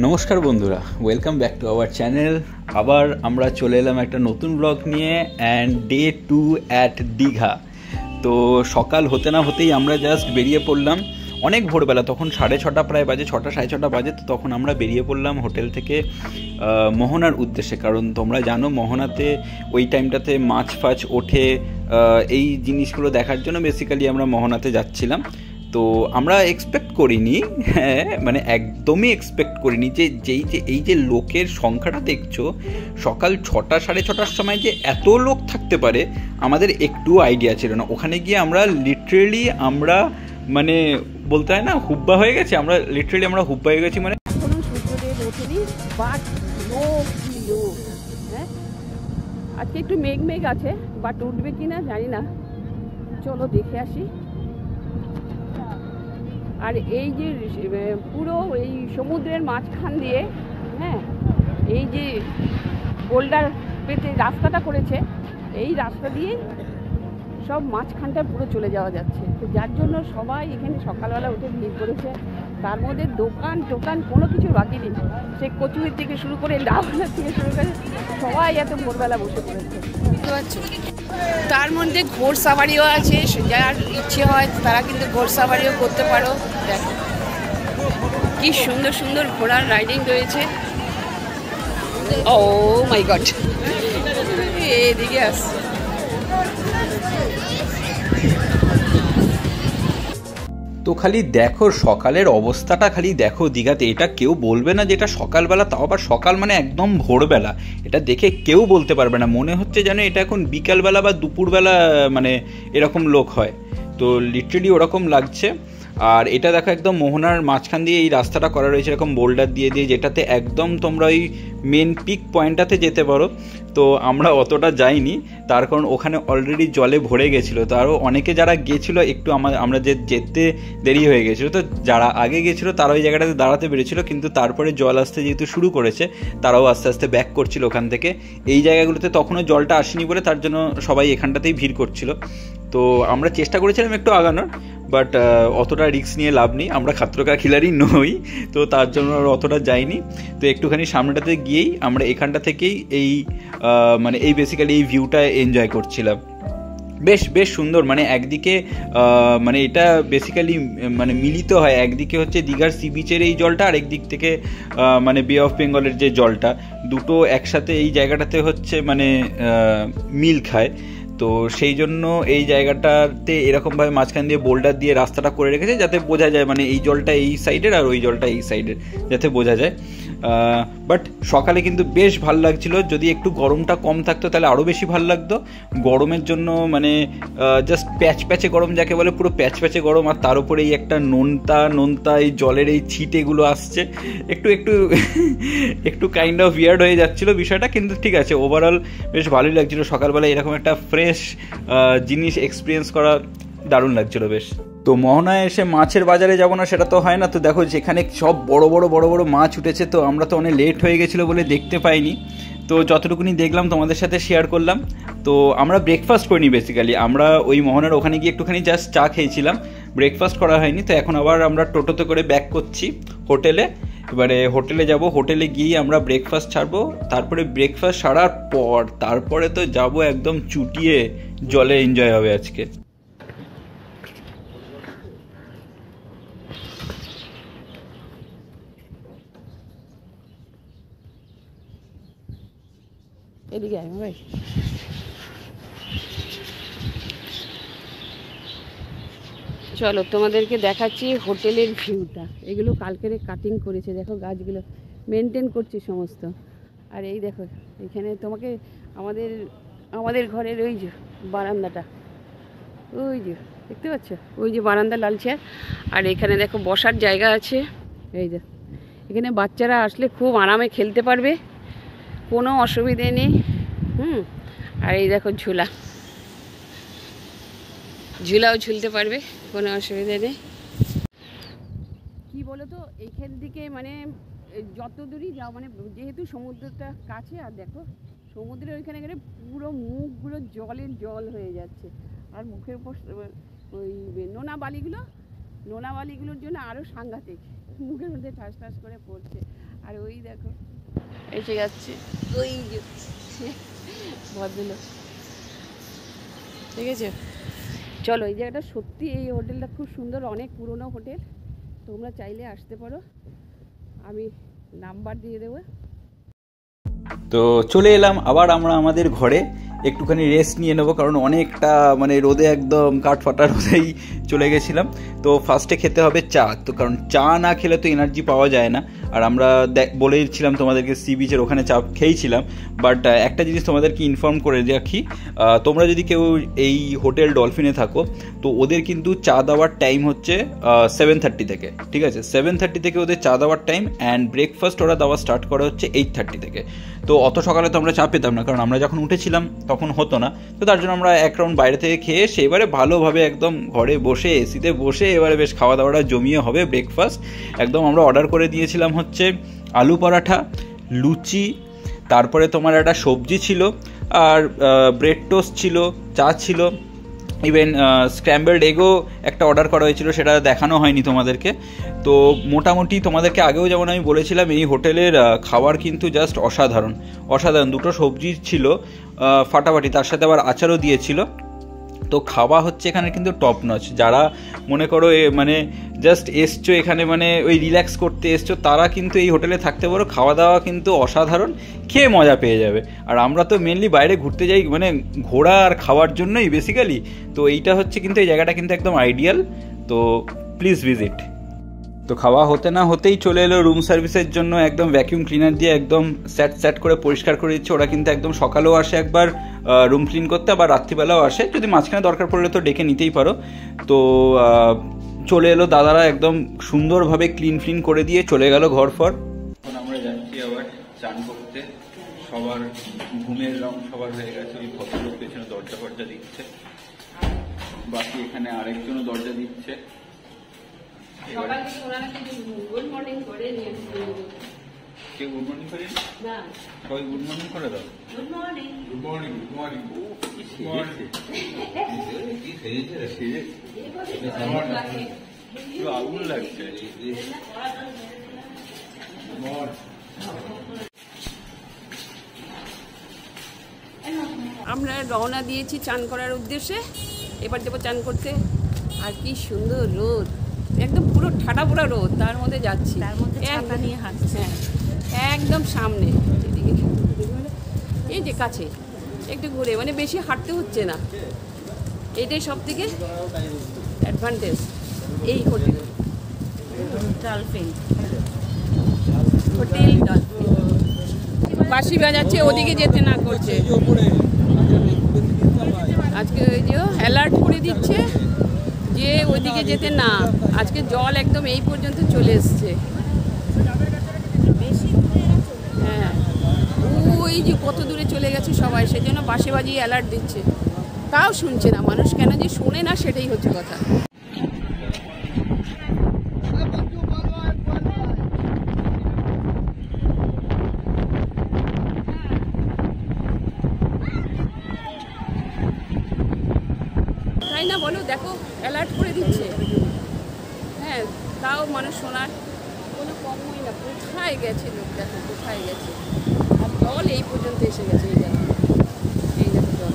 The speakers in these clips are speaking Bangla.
নমস্কার বন্ধুরা, welcome back to our channel. আবার আমরা চলে এলাম একটা নতুন ব্লগ নিয়ে। And day 2 at Digha. তো সকাল হতে না হতেই আমরা জাস্ট বেরিয়ে পড়লাম। অনেক ভোরবেলা, তখন 6:30 প্রায় বাজে, 6টা 6:30 বাজে। তো তখন আমরা বেরিয়ে পড়লাম হোটেল থেকে মোহনার উদ্দেশ্যে। কারণ তোমরা জানো মোহনাতে ওই টাইমটাতে মাছ ফাছ ওঠে, এই জিনিসগুলো দেখার জন্য বেসিক্যালি আমরা মোহনাতে যাচ্ছিলাম। তো আমরা এক্সপেক্ট করিনি, হ্যাঁ মানে একদমই এক্সপেক্ট করিনি যে এই যে লোকের সংখ্যাটা দেখছো, সকাল 6টা 6:30টার সময় যে এত লোক থাকতে পারে আমাদের একটু আইডিয়া ছিল না। ওখানে গিয়ে আমরা লিটারেলি মানে বলতে হয় না, হুব্বা হয়ে গেছি আমরা, লিটারেলি আমরা হুব্বা হয়ে গেছি। মানে আজকে একটু মেঘ আছে, বাট উঠবে কিনা জানি না। চলো দেখে আসি। আর এই যে পুরো এই সমুদ্রের মাঝখান দিয়ে, হ্যাঁ, এই যে বোল্ডার পেতে রাস্তাটা করেছে, এই রাস্তা দিয়ে সব মাঝখানটা পুরো চলে যাওয়া যাচ্ছে। তো যার জন্য সবাই এখানে সকালবেলা উঠে ভিড় করেছে। তার মধ্যে দোকান টোকান কোনো কিছু বাকি নেই। সে কচুরির থেকে শুরু করে ডাবলার থেকে শুরু করে সবাই এত ভোরবেলা বসে পড়েছে, বুঝতে পারছো। তার মধ্যে ঘোড় সাফারিও আছে, যার ইচ্ছে হয় তারা কিন্তু ঘোড় সাফারিও করতে পারো। দেখো কি সুন্দর সুন্দর ঘোড়ার রাইডিং রয়েছে। ও মাই গড, এদিকে আস। তো খালি দেখো সকালের অবস্থাটা, খালি দেখো দীঘাতে। এটা কেউ বলবে না যে এটা সকালবেলা, তাও আবার সকাল মানে একদম ভোরবেলা। এটা দেখে কেউ বলতে পারবে না, মনে হচ্ছে যেন এটা এখন বিকালবেলা বা দুপুরবেলা মানে এরকম লোক হয়। তো লিটারেলি ওরকম লাগছে। আর এটা দেখো একদম মোহনার মাঝখান দিয়ে এই রাস্তাটা করা রয়েছে এরকম বোল্ডার দিয়ে দিয়ে, যেটাতে একদম তোমরা ওই মেন পিক পয়েন্টটাতে যেতে পারো। তো আমরা অতটা যাইনি, তার কারণ ওখানে অলরেডি জলে ভরে গেছিলো। তো আরও অনেকে যারা গেছিলো একটু আমরা যেতে দেরি হয়ে গেছিলো, তো যারা আগে গেছিলো তারা ওই জায়গাটাতে দাঁড়াতে পেরেছিলো। কিন্তু তারপরে জল আসতে যেহেতু শুরু করেছে, তারাও আস্তে আস্তে ব্যাক করছিল ওখান থেকে। এই জায়গাগুলোতে তখনও জলটা আসেনি বলে তার জন্য সবাই এখানটাতেই ভিড় করছিল। তো আমরা চেষ্টা করেছিলাম একটু আগানোর, বাট অতটা রিস্ক নিয়ে লাভ নেই, আমরা খাতরকা খিলাড়ি নই, তো তার জন্য অতটা যাইনি। তো একটুখানি সামনেটাতে গিয়েই আমরা এখানটা থেকেই মানে এই বেসিক্যালি এই ভিউটা এনজয় করছিলাম। বেশ সুন্দর। মানে একদিকে মানে এটা বেসিক্যালি মানে মিলিত হয়, একদিকে হচ্ছে দীঘার সি বিচের এই জলটা, আর একদিক থেকে মানে বে অফ বেঙ্গলের যে জলটা, দুটো একসাথে এই জায়গাটাতে হচ্ছে মানে মিল খায়। তো সেই জন্য এই জায়গাটাতে এরকমভাবে মাঝখান দিয়ে বোল্ডার দিয়ে রাস্তাটা করে রেখেছে, যাতে বোঝা যায় মানে এই জলটা এই সাইডের আর ওই জলটা এই সাইডের, যাতে বোঝা যায়। বাট সকালে কিন্তু বেশ ভালো লাগছিল। যদি একটু গরমটা কম থাকতো তাহলে আরও বেশি ভালো লাগতো। গরমের জন্য মানে জাস্ট প্যাচে গরম যাকে বলে, পুরো প্যাচে গরম। আর তার উপরে এই একটা নোনতা এই জলের এই ছিটেগুলো আসছে, একটু একটু কাইন্ড অফ উইয়ার্ড হয়ে যাচ্ছিলো বিষয়টা, কিন্তু ঠিক আছে, ওভারঅল বেশ ভালোই লাগছিলো। সকালবেলা এরকম একটা ফ্রেশ জিনিস এক্সপিরিয়েন্স করা দারুণ লাগছিলো বেশ। তো মোহনায় এসে মাছের বাজারে যাব না সেটা তো হয় না। তো দেখো যেখানে সব বড় বড় মাছ উঠেছে, তো আমরা তো অনেক লেট হয়ে গেছিলো বলে দেখতে পাইনি। তো যতটুকুনি দেখলাম তোমাদের সাথে শেয়ার করলাম। তো আমরা ব্রেকফাস্ট করিনি বেসিক্যালি, আমরা ওই মোহনার ওখানে গিয়ে একটুখানি জাস্ট চা খেয়েছিলাম, ব্রেকফাস্ট করা হয়নি। তো এখন আবার আমরা টোটোতে করে ব্যাক করছি হোটেলে। এবারে হোটেলে যাব, হোটেলে গিয়ে আমরা ব্রেকফাস্ট ছাড়বো। তারপরে ব্রেকফাস্ট সারার পর তারপরে তো যাব একদম চুটিয়ে জলে এনজয় হবে আজকে। এদিকে আয় ভাই। চলো তোমাদেরকে দেখাচ্ছি হোটেলের ভিউটা। এগুলো কালকেরে কাটিং করেছে, দেখো গাছগুলো মেনটেন করছে সমস্ত। আর এই দেখো এখানে তোমাকে আমাদের ঘরের ওই যে বারান্দাটা, ওই যে দেখতে পাচ্ছ, ওই যে বারান্দা লাল চেয়ার। আর এখানে দেখো বসার জায়গা আছে, এই যে এখানে বাচ্চারা আসলে খুব আরামে খেলতে পারবে, কোনো অসুবিধে নেই। আর এই দেখো ঝুলাও ঝুলতে পারবে, কোনো অসুবিধে নেই। কি বলো তো, এইখান থেকে মানে যত দূরই যাও, মানে যেহেতু সমুদ্রটা কাছে, আর দেখো সমুদ্রের ওইখানে গেলে পুরো মুখগুলো জল হয়ে যাচ্ছে। আর মুখের উপর ওই নোনা বালিগুলোর জন্য আরও সাংঘাতিক, মুখের মধ্যে ঠাস ঠাস করে পড়ছে। আর ওই দেখো এসে যাচ্ছে, ওই যে ভদ্রলোক, ঠিক আছে। চলো, এই জায়গাটা সত্যি, এই হোটেলটা খুব সুন্দর, অনেক পুরনো হোটেল, তোমরা চাইলে আসতে পারো, আমি নাম্বার দিয়ে দেবো। তো চলে এলাম আবার আমরা আমাদের ঘরে, একটুখানি রেস্ট নিয়ে নেবো, কারণ অনেকটা মানে রোদে একদম কাঠফাটা রোদেই চলে গেছিলাম। তো ফার্স্টে খেতে হবে চা, তো কারণ চা না খেলে তো এনার্জি পাওয়া যায় না। আর আমরা বলেইছিলাম তোমাদেরকে সি বিচের ওখানে চা খেয়েছিলাম, বাট একটা জিনিস তোমাদেরকে ইনফর্ম করে রাখি, তোমরা যদি কেউ এই হোটেল ডলফিনে থাকো, তো ওদের কিন্তু চা দেওয়ার টাইম হচ্ছে 7:30 থেকে, ঠিক আছে, 7:30 থেকে ওদের চা দেওয়ার টাইম, অ্যান্ড ব্রেকফাস্ট ওরা দেওয়া স্টার্ট করা হচ্ছে 8:30 থেকে। তো অত সকালে তো আমরা চা পেতাম না, কারণ আমরা যখন উঠেছিলাম তখন হতো না, তো তার জন্য আমরা এক রাউন্ড বাইরে থেকে খেয়ে এসে এবারে ভালোভাবে একদম ঘরে বসে এসিতে বসে এবারে বেশ খাওয়া দাওয়াটা জমিয়ে হবে ব্রেকফাস্ট। একদম আমরা অর্ডার করে দিয়েছিলাম হচ্ছে আলু পরাঠা, লুচি, তারপরে তোমার একটা সবজি ছিল, আর ব্রেড টোস্ট ছিল, চা ছিল, ইভেন স্ক্র্যাম্বলড এগও একটা অর্ডার করা হয়েছিল, সেটা দেখানো হয়নি তোমাদেরকে। তো মোটামুটি তোমাদেরকে আগেও যেমন আমি বলেছিলাম, এই হোটেলের খাবার কিন্তু জাস্ট অসাধারণ অসাধারণ। দুটো সবজি ছিল ফাটাফাটি, তার সাথে আবার আচারও দিয়েছিল। তো খাওয়া হচ্ছে এখানে কিন্তু টপ নচ। যারা মনে করো মানে জাস্ট এসছো এখানে, মানে ওই রিল্যাক্স করতে এসছো, তারা কিন্তু এই হোটেলে থাকতে পারো। খাওয়া দাওয়া কিন্তু অসাধারণ, খেয়ে মজা পেয়ে যাবে। আর আমরা তো মেনলি বাইরে ঘুরতে যাই মানে ঘোরা আর খাওয়ার জন্যই বেসিক্যালি, তো এইটা হচ্ছে কিন্তু এই জায়গাটা কিন্তু একদম আইডিয়াল, তো প্লিজ ভিজিট। তো খাওয়া হতে না হতেই চলে এলো রুম সার্ভিসের জন্য, একদম ভ্যাকিউম ক্লিনার দিয়ে একদম স্যাট করে পরিষ্কার করে দিচ্ছে ওরা। কিন্তু একদম সকালেও আসে একবার রুম ক্লিন করতে, আবার রাত্রিবেলাও আসে, যদি মাঝখানে দরকার পড়লে তো ডেকে নিতেই পারো। তো চলে এলো দাদারা, একদম সুন্দরভাবে ক্লিন করে দিয়ে চলে গেল ঘর ফর। এখন আমরা যাচ্ছি আবার চান করতে, সবার ঘুমের রং সবার হয়ে গেছে, ওই ভদ্রলোক পেছনে দরজা ফরজা দিচ্ছে, বাকি এখানে আরেকজনও দরজা দিচ্ছে। গুড মর্নিং করে কেউ গুড মর্নিং করে না, সবাই গুড মর্নিং করে দাও। Good morning, good morning, good morning. কি সেজেছে, আগুন লাগছে। আমরা রওনা দিয়েছি চান করার উদ্দেশ্যে, এবার দেবো চান করতে। আর কি সুন্দর রোদ, একদম পুরো ঠাডা পোড়া রোদ, তার মধ্যে যাচ্ছি, তার মধ্যে ছাতা নিয়ে হাঁটছে, একদম সামনে এদিকে, এই যে কাছে একটু ঘুরে, মানে বেশি হাঁটতে হচ্ছে না, এটাই সব থেকে অ্যাডভান্টেজ এই হোটেল ডলফিন হোটেল ডলফিন। বাঁশি বাজাচ্ছে, ওদিকে যেতে না করছে, আজকে ওই যে অ্যালার্ট করে দিচ্ছে যে ওইদিকে যেতে না, আজকে জল একদম এই পর্যন্ত চলে এসছে। হ্যাঁ, ওই যে কত দূরে চলে গেছে সবাই, সেজন্য বাঁশি বাজিয়ে অ্যালার্ট দিচ্ছে, তাও শুনছে না মানুষ। কেন যে শোনে না সেটাই হচ্ছে কথা। তাই না বলো, দেখো অ্যালার্ট করে দিচ্ছে, হ্যাঁ, তাও মানুষ শোনার কোনো কমই না। কোথায় গেছে লোক, দেখো কোথায় গেছে, আর জল এই পর্যন্ত এসে গেছে। এই দেখো, এই দেখো জল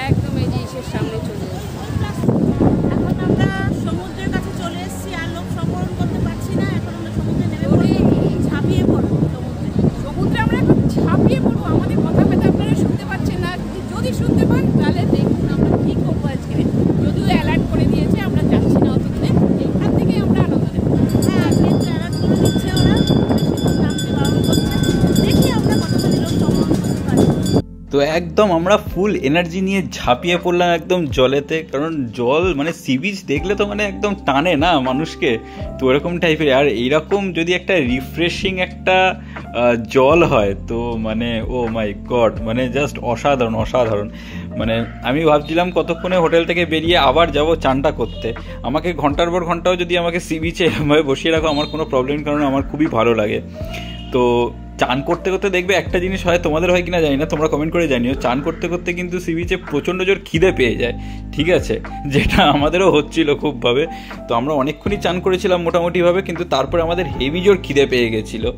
একদম এই যে ইসের সামনে চলে এসেছে। এখন আমরা সমুদ্রের কাছে চলে এসেছি, আর লোক সংবরণ করতে পারছি না। এখন আমরা সমুদ্রে নেমে ঝাঁপিয়ে পড়বো সমুদ্রে আমরা এখন ঝাঁপিয়ে পড়বো। আমাদের কথা পেতে আপনারা শুনতে পাচ্ছেন না, যদি শুনতে পান তাহলে দেখুন আমরা কী করবো আজকে। যদিও অ্যালার্ট করে দিয়েছে, আমরা যাচ্ছি না অত দূরে, এখান থেকে আমরা আনন্দ নেব। হ্যাঁ, কিন্তু অ্যালার্ট করে দিচ্ছে ওরা, নামতে বারণ করছে। দেখি আমরা কতখানি লোক সংবরণ করতে পারি। তো একদম আমরা ফুল এনার্জি নিয়ে ঝাঁপিয়ে পড়লাম একদম জলেতে, কারণ জল মানে সি বিচ দেখলে তো মানে একদম টানে না মানুষকে, তো এরকম টাইপের। আর এইরকম যদি একটা রিফ্রেশিং একটা জল হয়, তো মানে ও মাই গড, মানে জাস্ট অসাধারণ অসাধারণ। মানে আমি ভাবছিলাম কতক্ষণে হোটেল থেকে বেরিয়ে আবার যাব চানটা করতে। আমাকে ঘন্টার পর ঘন্টাও যদি আমাকে সি বিচে এরকমভাবে বসিয়ে রাখো, আমার কোনো প্রবলেম, কারণ আমার খুবই ভালো লাগে। তো চান করতে করতে দেখবে একটা জিনিস হয়, তোমাদের হয় কিনা জানি না, তোমরা কমেন্ট করে জানিও, চান করতে করতে কিন্তু সি বিচে প্রচণ্ড জোর খিদে পেয়ে যায়, ঠিক আছে, যেটা আমাদেরও হচ্ছিল খুবভাবে। তো আমরা অনেকক্ষণই চান করেছিলাম মোটামুটিভাবে, কিন্তু তারপরে আমাদের হেভি জোর খিদে পেয়ে গেছিলো।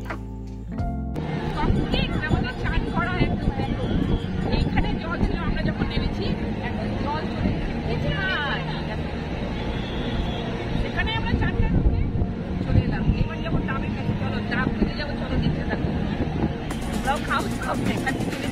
সব দেখা দিচ্ছে